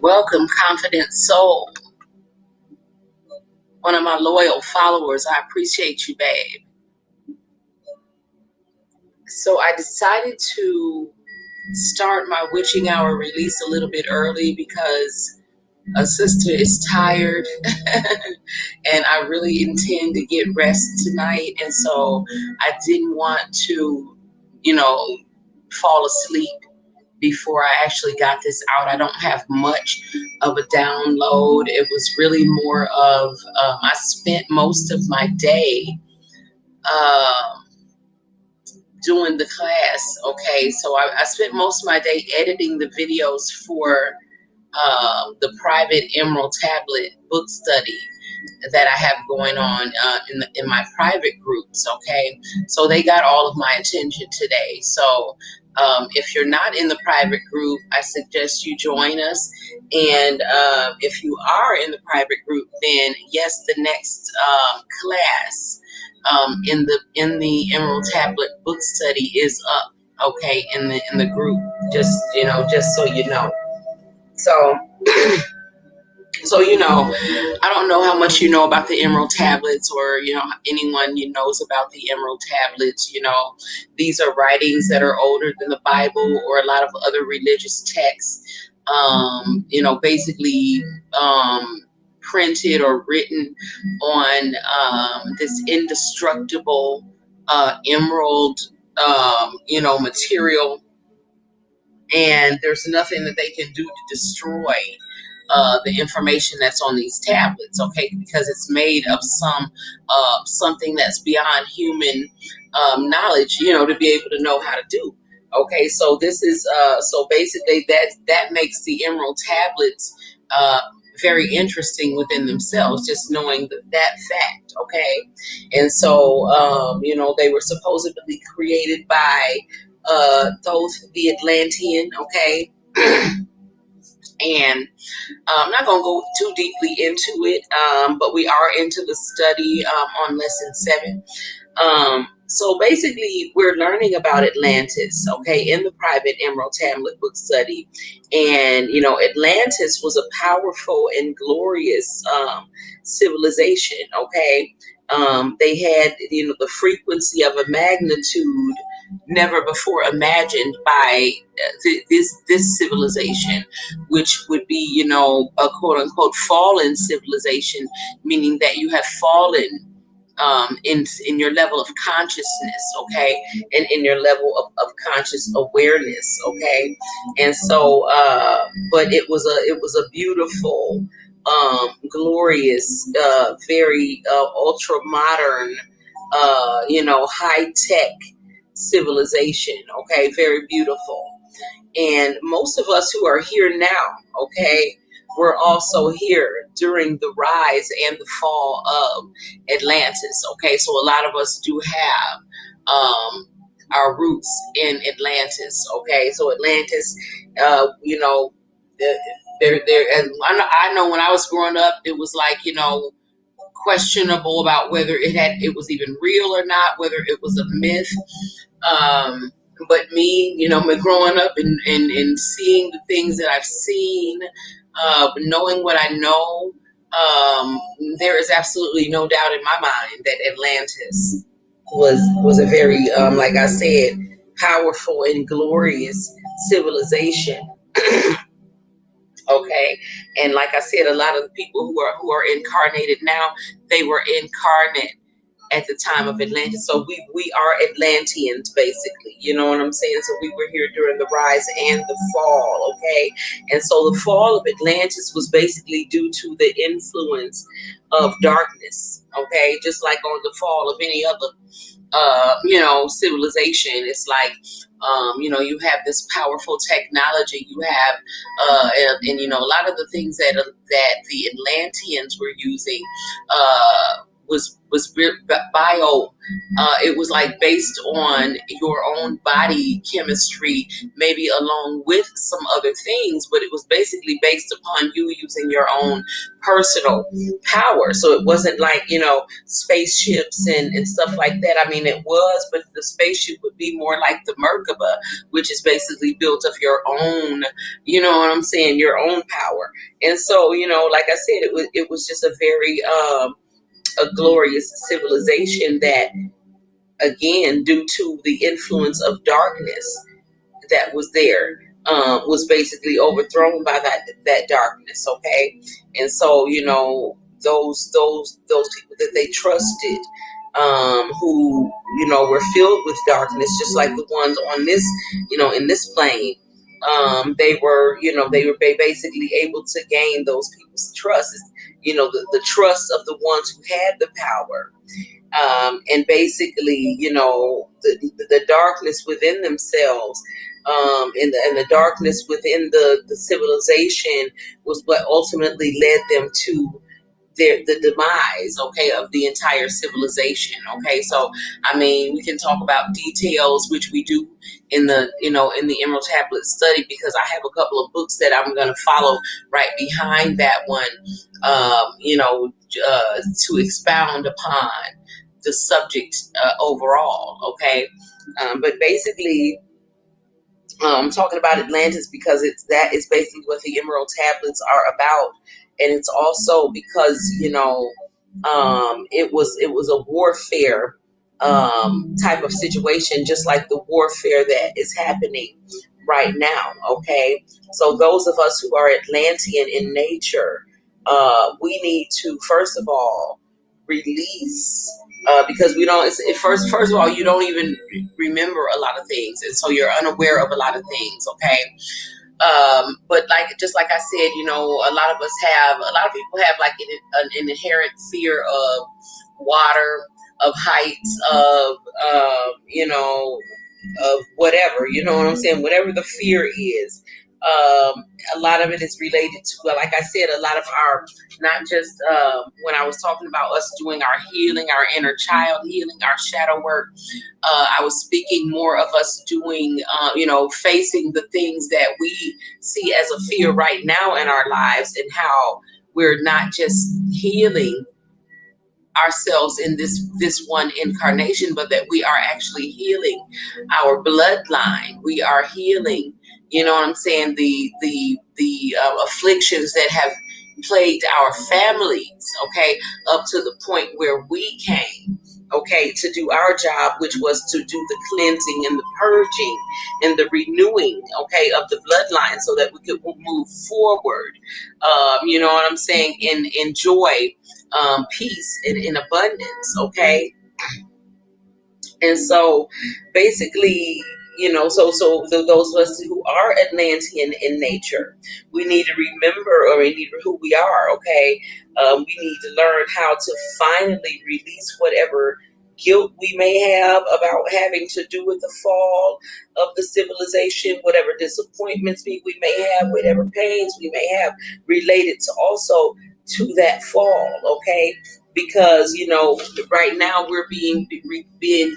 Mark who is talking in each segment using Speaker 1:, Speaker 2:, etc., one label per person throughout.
Speaker 1: Welcome, Confident Soul. One of my loyal followers. I appreciate you, babe. So I decided to start my witching hour release a little bit early because a sister is tired and I really intend to get rest tonight. And so I didn't want to, fall asleep before I actually got this out. I don't have much of a download. It was really more of, I spent most of my day doing the class. Okay, so I spent most of my day editing the videos for the private Emerald Tablet book study that I have going on in my private groups. Okay, so they got all of my attention today. So if you're not in the private group, I suggest you join us. And if you are in the private group, then yes, the next class in the Emerald Tablet book study is up. Okay, in the group. Just so you know. So. So, I don't know how much you know about the Emerald Tablets or, anyone knows about the Emerald Tablets. These are writings that are older than the Bible or a lot of other religious texts, basically printed or written on this indestructible emerald, material. And there's nothing that they can do to destroy the information that's on these tablets, okay? Because it's made of something that's beyond human knowledge, to be able to know how to do. Okay, so this is so basically that makes the Emerald Tablets very interesting within themselves, just knowing that fact. Okay, and so they were supposedly created by those the Atlantean. Okay. And I'm not going to go too deeply into it, but we are into the study on lesson 7. So basically, we're learning about Atlantis, okay, in the private Emerald Tablet book study. And, Atlantis was a powerful and glorious civilization, okay. They had, the frequency of a magnitude never before imagined by this civilization, which would be, a quote unquote fallen civilization, meaning that you have fallen in your level of consciousness, okay, and in your level of conscious awareness, okay. And so but it was a beautiful, glorious, very ultra modern, high tech civilization, okay, very beautiful. And most of us who are here now, okay, we're also here during the rise and the fall of Atlantis, okay. So a lot of us do have our roots in Atlantis, okay. So Atlantis, I know when I was growing up, it was like, questionable about whether it was even real or not, whether it was a myth. But me, growing up and seeing the things that I've seen, knowing what I know, there is absolutely no doubt in my mind that Atlantis was a very, like I said, powerful and glorious civilization. Okay, and like I said, a lot of the people who are incarnated now, they were incarnate at the time of Atlantis. So we are Atlanteans, basically. You know what I'm saying? So we were here during the rise and the fall, okay? And so the fall of Atlantis was basically due to the influence of darkness, okay? Just like on the fall of any other civilization. It's like, you have this powerful technology. You have, a lot of the things that the Atlanteans were using was bio. It was like based on your own body chemistry, maybe along with some other things, but it was basically based upon you using your own personal power. So it wasn't like, spaceships and stuff like that. I mean, it was, but the spaceship would be more like the Merkaba, which is basically built of your own, you know what I'm saying, your own power. And so, like I said, it was just a very a glorious civilization that, again, due to the influence of darkness that was there, was basically overthrown by that darkness. Okay, and so those people that they trusted, who were filled with darkness, just like the ones on this, in this plane. They were, basically able to gain those people's trust. The trust of the ones who had the power, and basically, the darkness within themselves, and the darkness within the civilization was what ultimately led them to the demise, okay, of the entire civilization. Okay, so I mean, we can talk about details, which we do in the in the Emerald Tablet study, because I have a couple of books that I'm going to follow right behind that one, to expound upon the subject overall. Okay, but basically, I'm talking about Atlantis because that is basically what the Emerald Tablets are about, and it's also because it was a warfare type of situation, just like the warfare that is happening right now. Okay, so those of us who are Atlantean in nature, we need to first of all release. Because we don't. First of all, you don't even remember a lot of things, and so you're unaware of a lot of things. Okay, but just like I said, a lot of people have like an inherent fear of water, of heights, of whatever. You know what I'm saying? Whatever the fear is. A lot of it is related to, like I said, a lot of our, not just when I was talking about us doing our healing, our inner child healing, our shadow work. I was speaking more of us doing, facing the things that we see as a fear right now in our lives, and how we're not just healing ourselves in this one incarnation, but that we are actually healing our bloodline. We are healing, you know what I'm saying, the afflictions that have plagued our families, okay, up to the point where we came, okay, to do our job, which was to do the cleansing and the purging and the renewing, okay, of the bloodline, so that we could move forward, you know what I'm saying, and enjoy peace and in abundance. Okay, and so basically, those of us who are Atlantean in nature, we need to remember, or we need who we are. Okay, we need to learn how to finally release whatever guilt we may have about having to do with the fall of the civilization, whatever disappointments we may have, whatever pains we may have related to also to that fall. Okay, because right now we're being given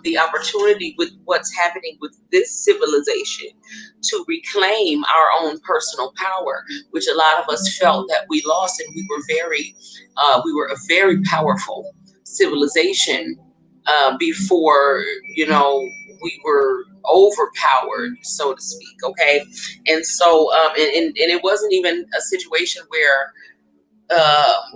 Speaker 1: the opportunity with what's happening with this civilization to reclaim our own personal power, which a lot of us felt that we lost, and we were a very powerful civilization before we were overpowered, so to speak. Okay, and so and it wasn't even a situation where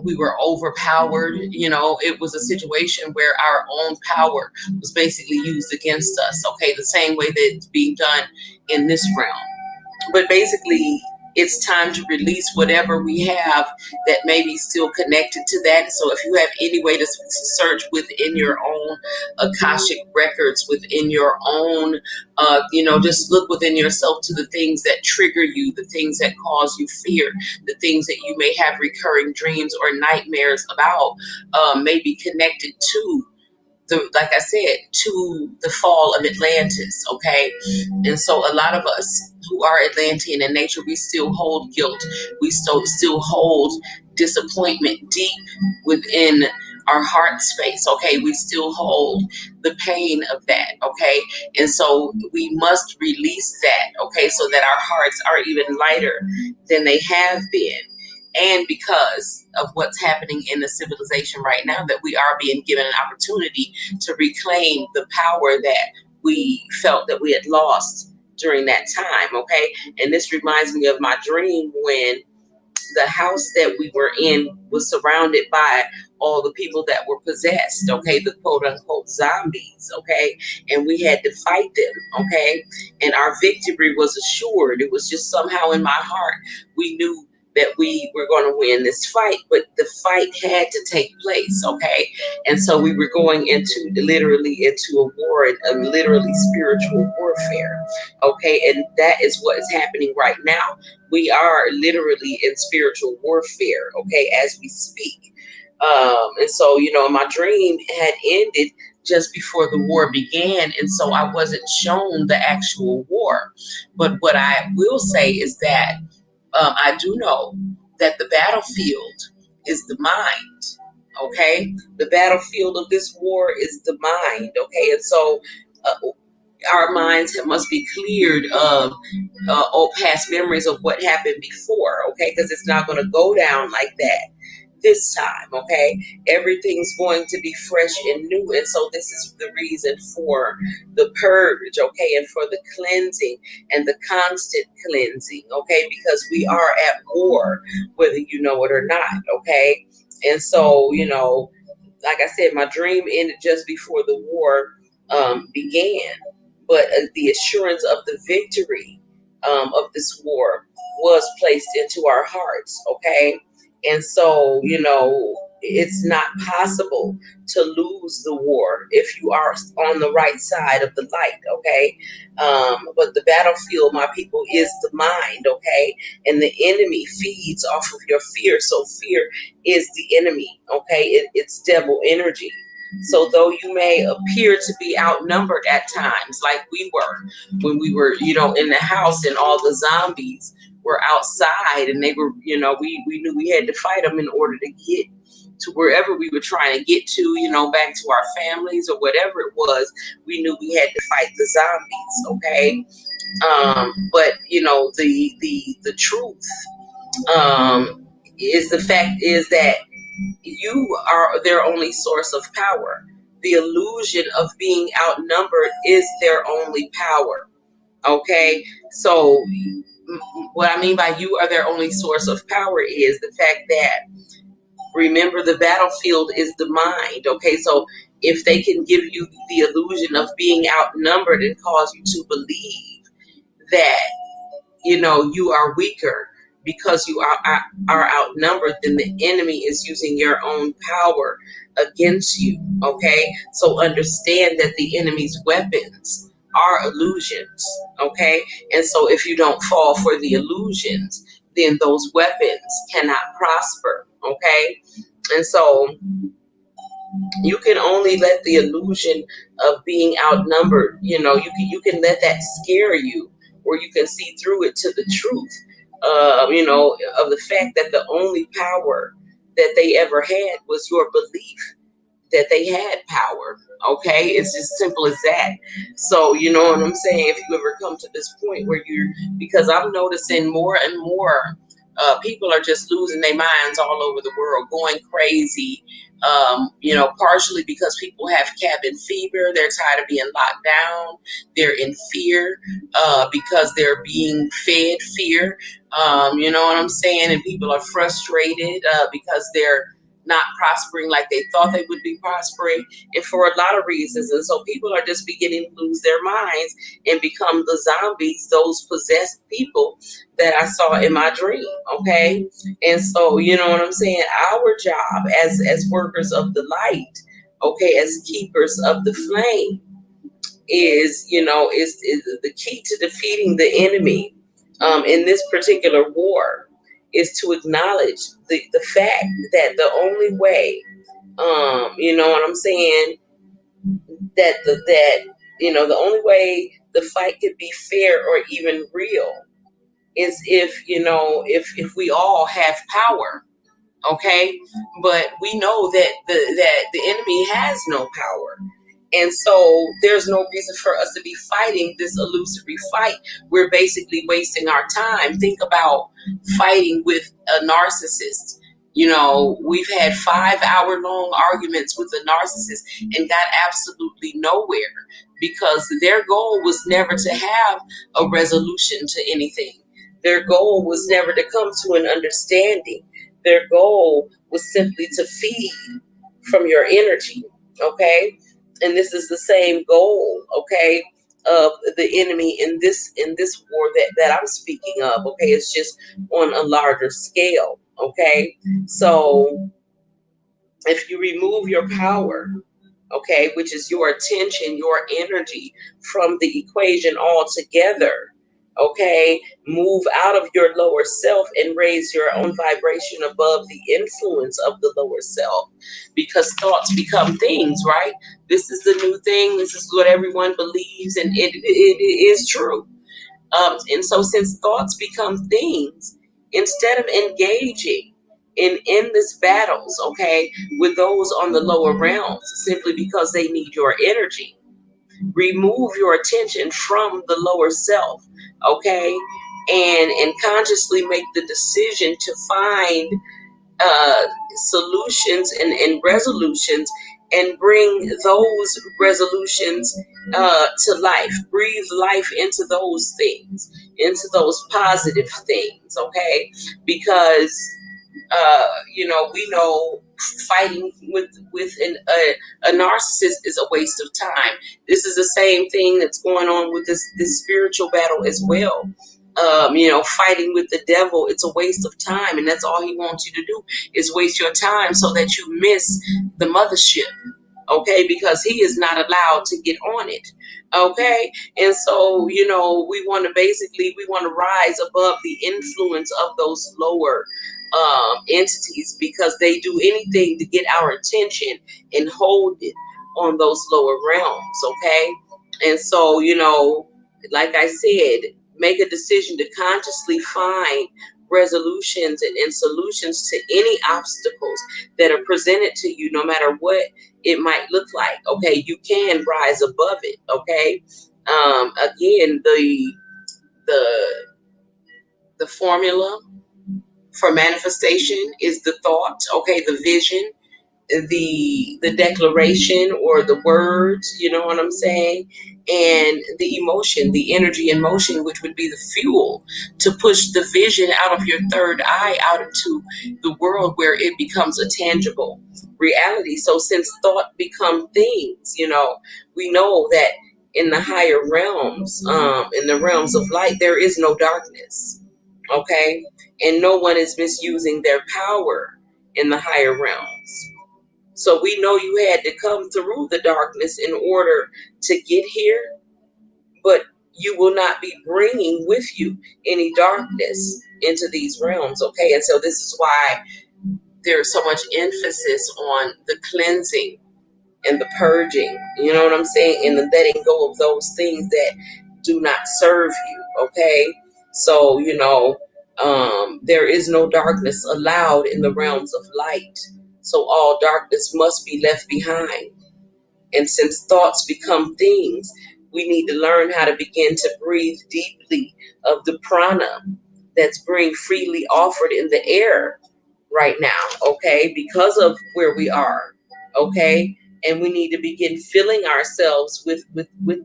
Speaker 1: we were overpowered. It was a situation where our own power was basically used against us. Okay, the same way that it's being done in this realm. But basically, it's time to release whatever we have that may be still connected to that. So if you have any way to search within your own Akashic records, within your own, just look within yourself to the things that trigger you, the things that cause you fear, the things that you may have recurring dreams or nightmares about, may be connected to like I said, to the fall of Atlantis, okay? And so a lot of us who are Atlantean in nature, we still hold guilt. We still hold disappointment deep within our heart space, okay? We still hold the pain of that, okay? And so we must release that, okay? So that our hearts are even lighter than they have been. And because of what's happening in the civilization right now, that we are being given an opportunity to reclaim the power that we felt that we had lost during that time, okay? And this reminds me of my dream when the house that we were in was surrounded by all the people that were possessed, okay, the quote unquote zombies, okay, and we had to fight them, okay, and our victory was assured. It was just somehow in my heart, we knew that we were going to win this fight, but the fight had to take place, okay, and so we were going literally into a war, literally spiritual warfare, okay, and that is what is happening right now. We are literally in spiritual warfare, okay, as we speak. And so, my dream had ended just before the war began. And so I wasn't shown the actual war. But what I will say is that I do know that the battlefield is the mind, okay? The battlefield of this war is the mind, okay? And so our minds must be cleared of past memories of what happened before, okay? Because it's not going to go down like that this time, okay? Everything's going to be fresh and new. And so this is the reason for the purge, okay? And for the cleansing and the constant cleansing, okay? Because we are at war, whether you know it or not, okay? And so, like I said, my dream ended just before the war began. But the assurance of the victory of this war was placed into our hearts, okay? And so, it's not possible to lose the war if you are on the right side of the light, okay? But the battlefield, my people, is the mind, okay? And the enemy feeds off of your fear. So fear is the enemy, okay? It's devil energy. So though you may appear to be outnumbered at times, like we were when we were, in the house and all the zombies were outside and they were, we knew we had to fight them in order to get to wherever we were trying to get to, back to our families or whatever it was, we knew we had to fight the zombies, okay? But, the truth is the fact is that you are their only source of power. The illusion of being outnumbered is their only power. Okay? So what I mean by you are their only source of power is the fact that, remember, the battlefield is the mind. Okay? So if they can give you the illusion of being outnumbered and cause you to believe that, you are weaker because you are outnumbered, then the enemy is using your own power against you, okay? So understand that the enemy's weapons are illusions, okay? And so if you don't fall for the illusions, then those weapons cannot prosper, okay? And so you can only let the illusion of being outnumbered, you can let that scare you, or you can see through it to the truth, of the fact that the only power that they ever had was your belief that they had power. Okay, it's just simple as that. So you know what I'm saying? If you ever come to this point where because I'm noticing more and more people are just losing their minds all over the world, going crazy. Partially because people have cabin fever. They're tired of being locked down. They're in fear because they're being fed fear. You know what I'm saying? And people are frustrated because they're not prospering like they thought they would be prospering, and for a lot of reasons. And so people are just beginning to lose their minds and become the zombies, those possessed people that I saw in my dream. Okay. And so, you know what I'm saying? Our job as workers of the light, okay, as keepers of the flame, is, you know, is the key to defeating the enemy in this particular war, is to acknowledge the fact that the only way, you know what I'm saying, that you know, the only way the fight could be fair or even real is if, you know, if we all have power. Okay. But we know that the enemy has no power. And so there's no reason for us to be fighting this illusory fight. We're basically wasting our time. Think about fighting with a narcissist. You know, we've had 5-hour-long arguments with a narcissist and got absolutely nowhere, because their goal was never to have a resolution to anything. Their goal was never to come to an understanding. Their goal was simply to feed from your energy. Okay. And this is the same goal, okay, of the enemy in this war that I'm speaking of. Okay. It's just on a larger scale. Okay. So if you remove your power, okay, which is your attention, your energy, from the equation altogether, okay, move out of your lower self and raise your own vibration above the influence of the lower self, because thoughts become things, right? This is the new thing. This is what everyone believes, and it is true. And so since thoughts become things, instead of engaging in endless battles, okay, with those on the lower realms, simply because they need your energy, remove your attention from the lower self, okay, and consciously make the decision to find solutions and resolutions, and bring those resolutions to life. Breathe life into those things, into those positive things, okay? Because you know, we know fighting with a narcissist is a waste of time. This is the same thing that's going on with this spiritual battle as well. You know, fighting with the devil, it's a waste of time, and that's all he wants you to do, is waste your time so that you miss the mothership. Okay, because he is not allowed to get on it. Okay, and so, you know, we want to rise above the influence of those lower entities, because they do anything to get our attention and hold it on those lower realms. Okay, and so, you know, like I said, make a decision to consciously find resolutions and solutions to any obstacles that are presented to you, no matter what it might look like. Okay, you can rise above it. Okay, again, the the formula for manifestation is the thought. Okay, the vision, the declaration or the words, you know what I'm saying, and the emotion, the energy and motion, which would be the fuel to push the vision out of your third eye out into the world, where it becomes a tangible reality. So since thought become things, you know, we know that in the higher realms, in the realms of light, there is no darkness. Okay, and no one is misusing their power in the higher realms. So we know you had to come through the darkness in order to get here, but you will not be bringing with you any darkness into these realms. Okay, and so this is why there's so much emphasis on the cleansing and the purging, you know what I'm saying, and the letting go of those things that do not serve you. Okay, so, you know, there is no darkness allowed in the realms of light, so all darkness must be left behind. And since thoughts become things, we need to learn how to begin to breathe deeply of the prana that's being freely offered in the air right now, okay, because of where we are. Okay, and we need to begin filling ourselves with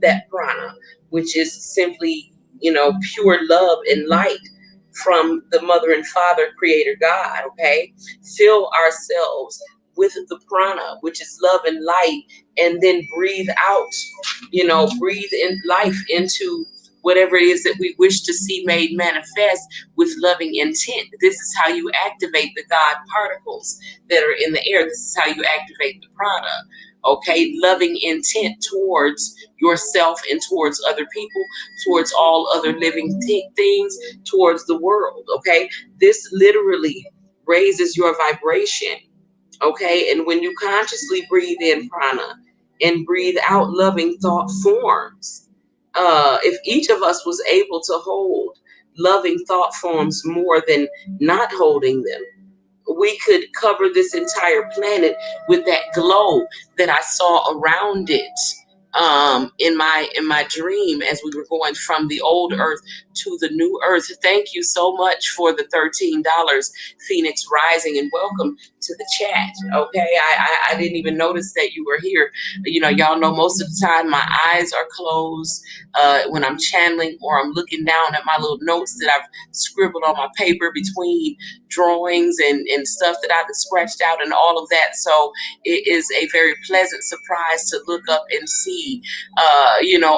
Speaker 1: that prana, which is simply, you know, pure love and light from the mother and father creator God. Okay, fill ourselves with the prana, which is love and light, and then breathe out, breathe in life into whatever it is that we wish to see made manifest with loving intent. This is how you activate the God particles that are in the air. This is how you activate the prana. Okay, loving intent towards yourself and towards other people, towards all other living things, towards the world. Okay, this literally raises your vibration. Okay, and when you consciously breathe in prana and breathe out loving thought forms, if each of us was able to hold loving thought forms more than not holding them, we could cover this entire planet with that glow that I saw around it, in my dream as we were going from the old earth to the new earth. Thank you so much for the $13, Phoenix Rising, and welcome to the chat. Okay, I didn't even notice that you were here. Y'all know most of the time my eyes are closed when I'm channeling, or I'm looking down at my little notes that I've scribbled on my paper between drawings and stuff that I've scratched out and all of that. So it is a very pleasant surprise to look up and see,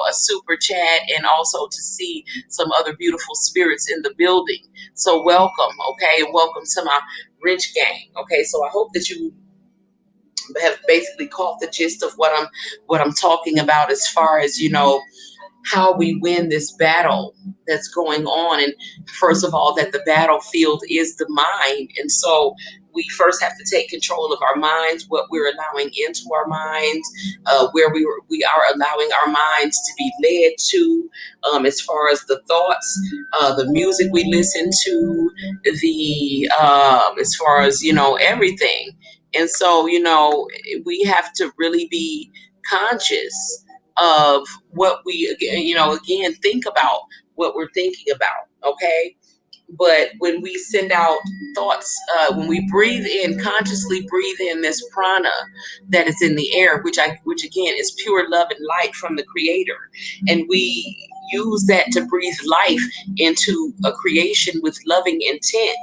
Speaker 1: a super chat, and also to see some other beautiful spirits in the building. So welcome, okay, and welcome to my Rich Gang. Okay, so I hope that you have basically caught the gist of what I'm talking about, as far as how we win this battle that's going on. And first of all, that the battlefield is the mind. And so we first have to take control of our minds, what we're allowing into our minds, where we are allowing our minds to be led to, as far as the thoughts, the music we listen to, the as far as everything. And so we have to really be conscious of what we again think about what we're thinking about. Okay, but when we send out thoughts, when we breathe in, consciously breathe in this prana that is in the air, which again is pure love and light from the creator, and we use that to breathe life into a creation with loving intent,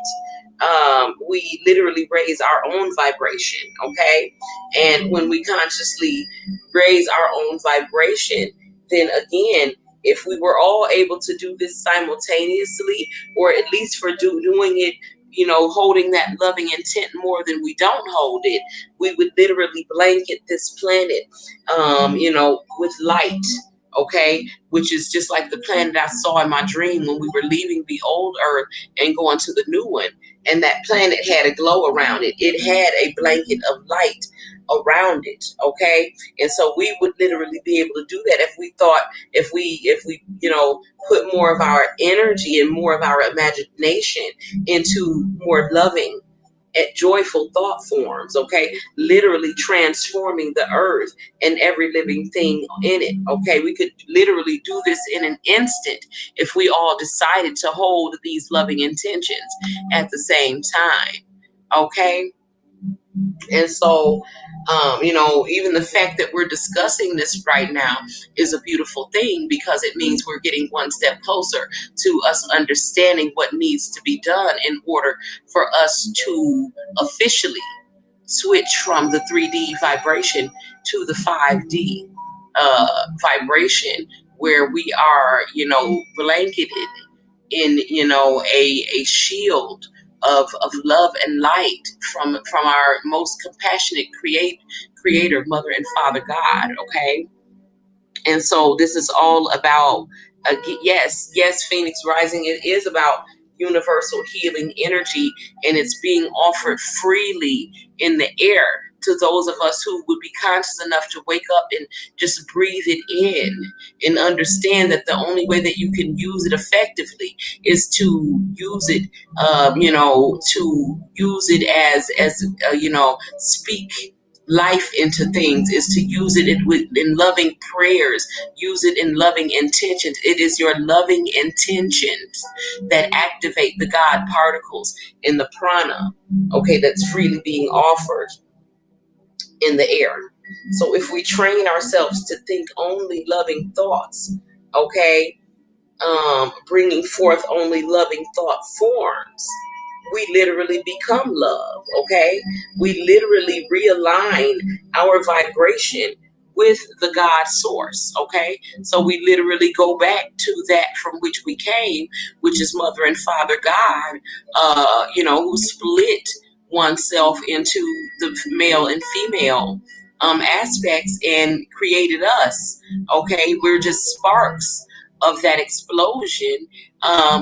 Speaker 1: we literally raise our own vibration. Okay, and when we consciously raise our own vibration, then again, if we were all able to do this simultaneously, or at least for doing it, holding that loving intent more than we don't hold it, we would literally blanket this planet, with light. Okay, which is just like the planet I saw in my dream when we were leaving the old earth and going to the new one. And that planet had a glow around it. It had a blanket of light around it. Okay, and so we would literally be able to do that if we put more of our energy and more of our imagination into more loving and joyful thought forms. Okay, literally transforming the earth and every living thing in it. Okay, we could literally do this in an instant if we all decided to hold these loving intentions at the same time. Okay, and so, even the fact that we're discussing this right now is a beautiful thing, because it means we're getting one step closer to us understanding what needs to be done in order for us to officially switch from the 3D vibration to the 5D vibration, where we are, blanketed in a shield of love and light from our most compassionate creator, mother and father God. Okay, and so this is all about, yes, Phoenix Rising, it is about universal healing energy, and it's being offered freely in the air to those of us who would be conscious enough to wake up and just breathe it in, and understand that the only way that you can use it effectively is to use it, to use it as speak life into things, is to use it in loving prayers, use it in loving intentions. It is your loving intentions that activate the God particles in the prana, okay, that's freely being offered in the air. So if we train ourselves to think only loving thoughts, okay, bringing forth only loving thought forms, we literally become love, okay? We literally realign our vibration with the God source, okay? So we literally go back to that from which we came, which is Mother and Father God, who split oneself into the male and female aspects and created us, okay? We're just sparks of that explosion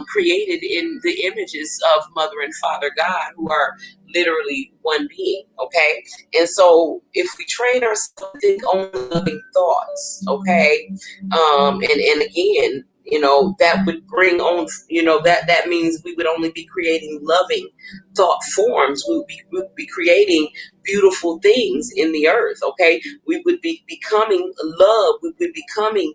Speaker 1: created in the images of Mother and Father God, who are literally one being, okay? And so if we train ourselves to think only loving thoughts, okay, and again, that would bring on, that means we would only be creating loving thought forms. We would be creating beautiful things in the earth, okay? We would be becoming love. We would be becoming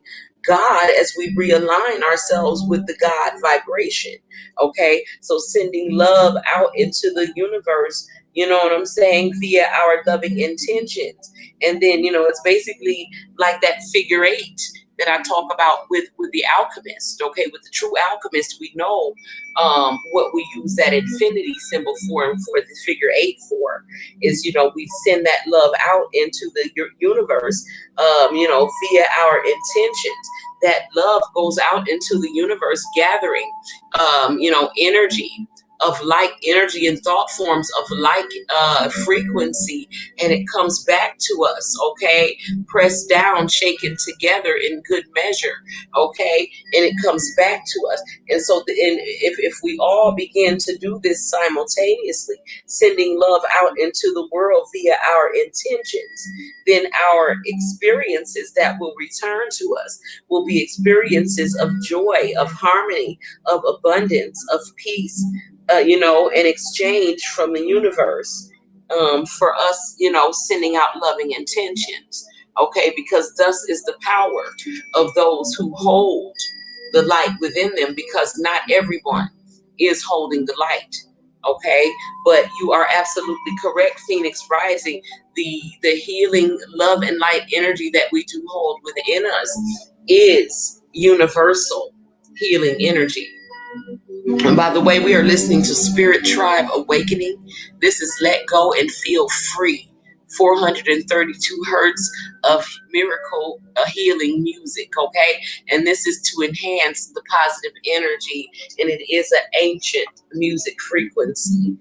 Speaker 1: God as we realign ourselves with the God vibration, okay? So sending love out into the universe, you know what I'm saying, via our loving intentions. And then, it's basically like that figure eight that I talk about with the alchemist, okay? With the true alchemist, we know what we use that infinity symbol for, and for the figure eight for is, we send that love out into the universe, via our intentions. That love goes out into the universe, gathering, energy of like energy and thought forms of like frequency, and it comes back to us, okay? Pressed down, shaken together in good measure, okay? And it comes back to us. And so, if we all begin to do this simultaneously, sending love out into the world via our intentions, then our experiences that will return to us will be experiences of joy, of harmony, of abundance, of peace, in exchange from the universe, for us, sending out loving intentions, okay? Because thus is the power of those who hold the light within them, because not everyone is holding the light, okay? But you are absolutely correct, Phoenix Rising. The healing love and light energy that we do hold within us is universal healing energy. And by the way, we are listening to Spirit Tribe Awakening. This is Let Go and Feel Free, 432 hertz of miracle healing music, okay? And this is to enhance the positive energy, and it is an ancient music frequency,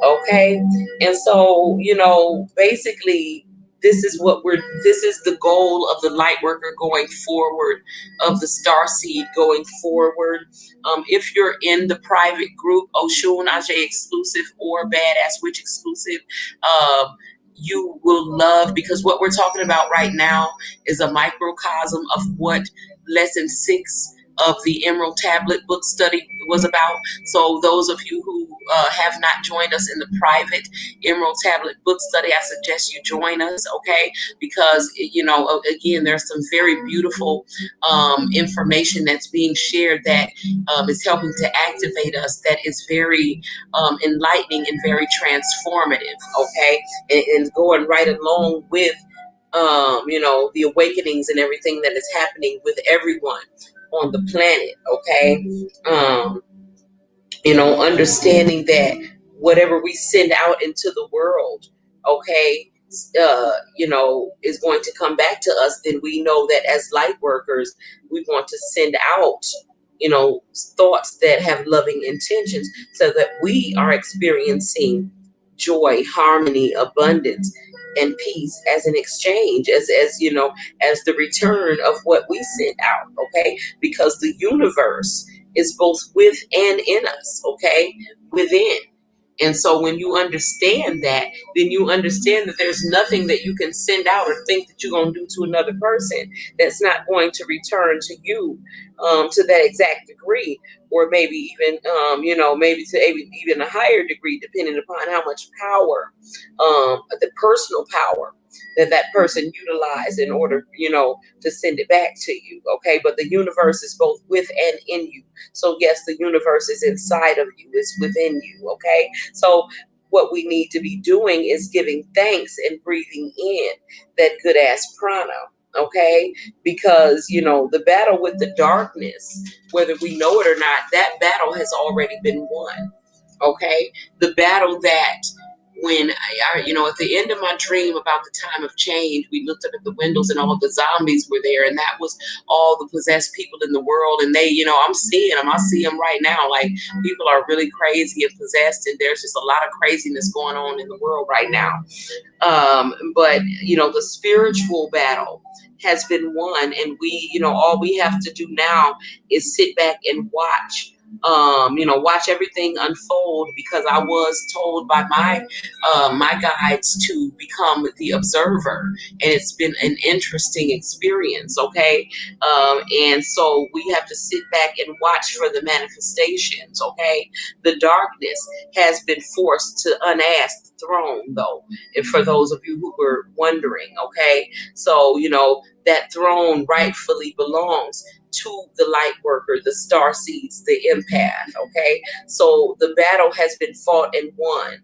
Speaker 1: okay? And so, basically, this is the goal of the light worker going forward, of the star seed going forward. If you're in the private group, Oshun Exclusive or BadassWitch Exclusive, you will love, because what we're talking about right now is a microcosm of what lesson 6 of the Emerald Tablet book study was about. So those of you who have not joined us in the private Emerald Tablet book study, I suggest you join us, okay? Because, again, there's some very beautiful information that's being shared that is helping to activate us, that is very enlightening and very transformative, okay? And going right along with the awakenings and everything that is happening with everyone on the planet, okay? Understanding that whatever we send out into the world, okay, is going to come back to us. Then we know that as light workers, we want to send out, thoughts that have loving intentions, so that we are experiencing joy, harmony, abundance, and peace as an exchange, as the return of what we send out, okay? Because the universe is both with and in us, okay? Within. And so when you understand that, then you understand that there's nothing that you can send out or think that you're going to do to another person that's not going to return to you to that exact degree, or maybe even, maybe to even a higher degree, depending upon how much power, the personal power that person utilized in order, to send it back to you, okay? But the universe is both with and in you. So yes, the universe is inside of you, it's within you, okay? So what we need to be doing is giving thanks and breathing in that good ass prana, okay? Because, the battle with the darkness, whether we know it or not, that battle has already been won, Okay, the battle that when at the end of my dream about the time of change, we looked up at the windows and all the zombies were there, and that was all the possessed people in the world. And they, I'm seeing them. I see them right now. Like, people are really crazy and possessed, and there's just a lot of craziness going on in the world right now. But the spiritual battle has been won, and all we have to do now is sit back and watch. Watch everything unfold, because I was told by my guides to become the observer, and it's been an interesting experience. Okay, and so we have to sit back and watch for the manifestations. Okay, the darkness has been forced to unask the throne, though, and for those of you who were wondering. Okay, so that throne rightfully belongs to the light worker, the star seeds, the empath. Okay, so the battle has been fought and won.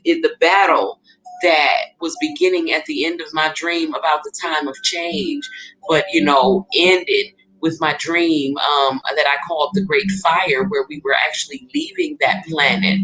Speaker 1: In the battle that was beginning at the end of my dream about the time of change, but ended with my dream that I called the Great Fire, where we were actually leaving that planet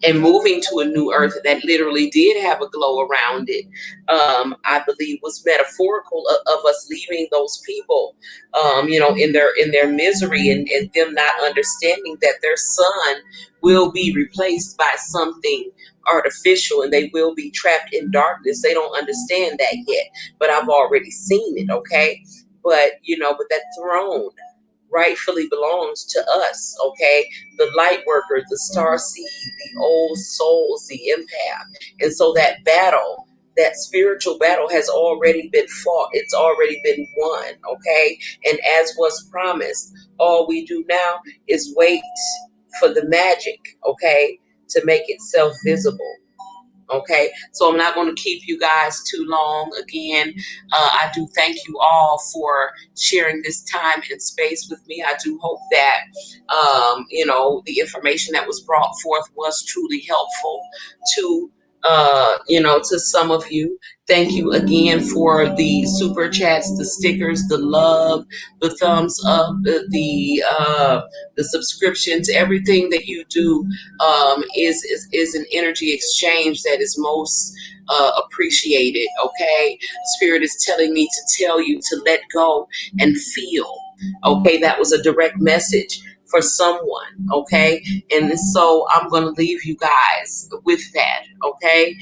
Speaker 1: and moving to a new earth that literally did have a glow around it. I believe was metaphorical of us leaving those people, in their misery, and them not understanding that their son will be replaced by something artificial, and they will be trapped in darkness. They don't understand that yet, but I've already seen it. Okay, but that throne rightfully belongs to us. Okay, the light worker, the star seed, the old souls, the empath. And so that battle, that spiritual battle, has already been fought. It's already been won. Okay, and as was promised, all we do now is wait for the magic, okay, to make itself visible. Okay, so I'm not going to keep you guys too long. Again, I do thank you all for sharing this time and space with me. I do hope that, the information that was brought forth was truly helpful to, to some of you. Thank you again for the super chats, the stickers, the love, the thumbs up, the subscriptions. Everything that you do is an energy exchange that is most appreciated. Okay, Spirit is telling me to tell you to let go and feel. Okay, that was a direct message for someone. Okay, and so I'm going to leave you guys with that. Okay,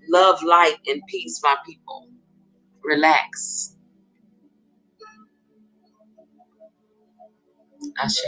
Speaker 1: love, light, and peace, my people. Relax. Ashe.